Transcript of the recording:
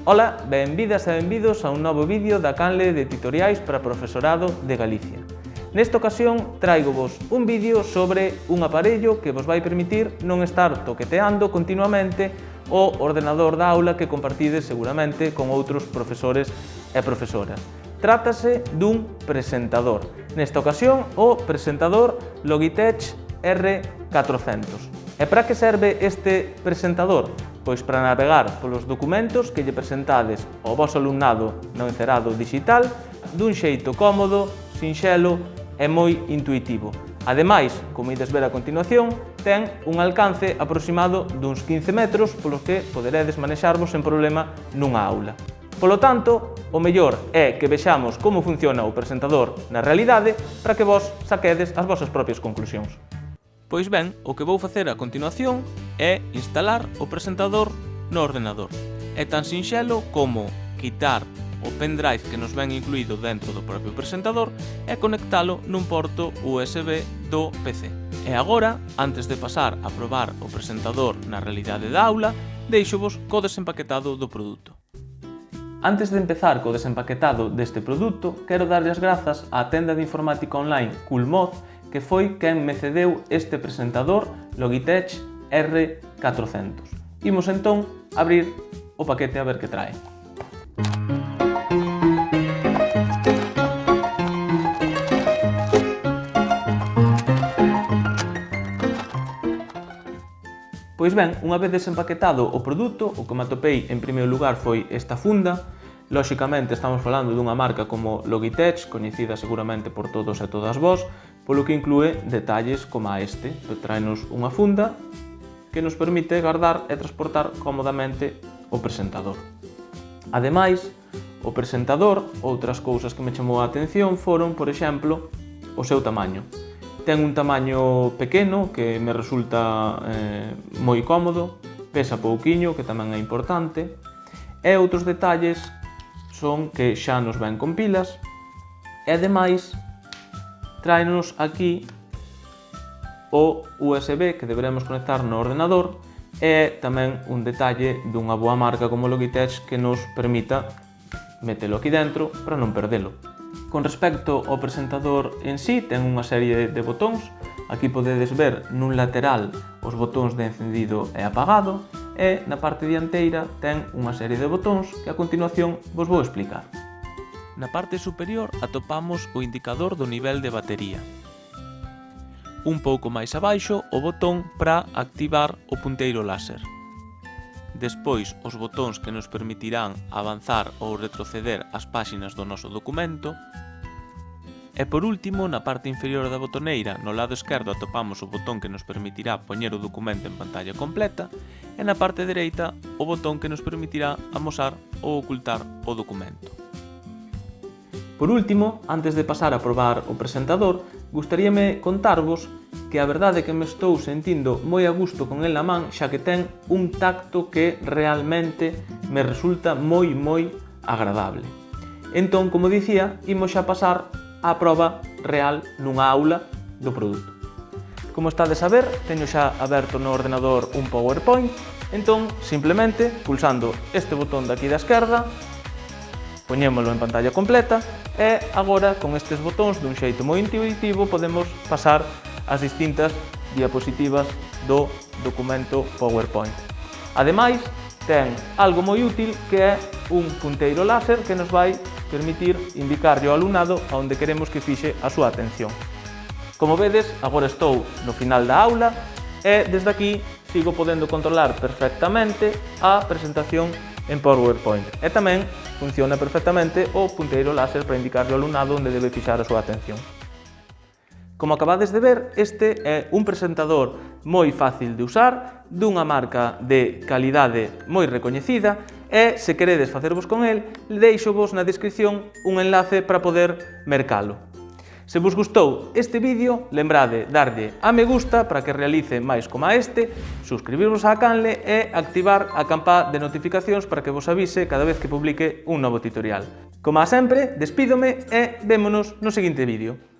Ola, benvidas e benvidos a un novo vídeo da canle de tutoriais para profesorado de Galicia. Nesta ocasión traigovos un vídeo sobre un aparello que vos vai permitir non estar toqueteando continuamente o ordenador da aula que compartides seguramente con outros profesores e profesoras. Trátase dun presentador. Nesta ocasión, o presentador Logitech R400. E para que serve este presentador? Pois para navegar polos documentos que lle presentades ao voso alumnado no encerado digital dun xeito cómodo, sinxelo e moi intuitivo. Ademais, como ides ver a continuación, ten un alcance aproximado duns 15 metros polos que poderedes manexarvos sen problema nunha aula. Polo tanto, o mellor é que vexamos como funciona o presentador na realidade para que vos saquedes as vosas propias conclusións. Pois ben, o que vou facer a continuación é instalar o presentador no ordenador. É tan sinxelo como quitar o pendrive que nos ven incluído dentro do propio presentador e conectalo nun porto USB do PC. E agora, antes de pasar a probar o presentador na realidade da aula, deixovos co desempaquetado do produto. Antes de empezar co desempaquetado deste produto, quero darlle as grazas á tenda de informática online Coolmoz, que foi quen me cedeu este presentador Logitech R400. Imos entón abrir o paquete a ver que trae. Pois ben, unha vez desempaquetado o produto, o que me atopei en primeiro lugar foi esta funda. Lóxicamente estamos falando dunha marca como Logitech, coñecida seguramente por todos e todas vós, polo que inclúe detalles como este. Traenos unha funda que nos permite guardar e transportar cómodamente o presentador. Ademais, o presentador, outras cousas que me chamou a atención foron, por exemplo, o seu tamaño. Ten un tamaño pequeno que me resulta moi cómodo, pesa pouquiño, que tamén é importante, e outros detalles son que xa nos ven con pilas e ademais tráenos aquí o USB que deberemos conectar no ordenador e tamén un detalle dunha boa marca como Logitech que nos permita metelo aquí dentro para non perdelo. Con respecto ao presentador en sí, ten unha serie de botóns. Aquí podedes ver nun lateral os botóns de encendido e apagado e na parte dianteira ten unha serie de botóns que a continuación vos vou explicar. Na parte superior atopamos o indicador do nivel de batería. Un pouco máis abaixo o botón para activar o punteiro láser. Despois os botóns que nos permitirán avanzar ou retroceder as páxinas do noso documento. E por último, na parte inferior da botoneira, no lado esquerdo atopamos o botón que nos permitirá poñer o documento en pantalla completa e na parte dereita o botón que nos permitirá amosar ou ocultar o documento. Por último, antes de pasar a probar o presentador, gustaríame contarvos que a verdade é que me estou sentindo moi a gusto con el na man, xa que ten un tacto que realmente me resulta moi agradable. Entón, como dicía, imos xa pasar á proba real nunha aula do produto. Como estades a ver, teño xa aberto no ordenador un PowerPoint, entón, simplemente, pulsando este botón de aquí da esquerda, poñémolo en pantalla completa e agora, con estes botóns dun xeito moi intuitivo, podemos pasar as distintas diapositivas do documento PowerPoint. Ademais, ten algo moi útil que é un punteiro láser que nos vai permitir indicarlle ao alumnado a onde queremos que fixe a súa atención. Como vedes, agora estou no final da aula e desde aquí sigo podendo controlar perfectamente a presentación en PowerPoint. E tamén funciona perfectamente o punteiro láser para indicarlle ao alumnado onde debe fixar a súa atención. Como acabades de ver, este é un presentador moi fácil de usar, dunha marca de calidade moi recoñecida e, se queredes facervos con el, deixovos na descripción un enlace para poder mercalo. Se vos gustou este vídeo, lembrade darlle a me gusta para que realice máis como este, suscribirvos á canle e activar a campa de notificacións para que vos avise cada vez que publique un novo tutorial. Como sempre, despídome e vémonos no seguinte vídeo.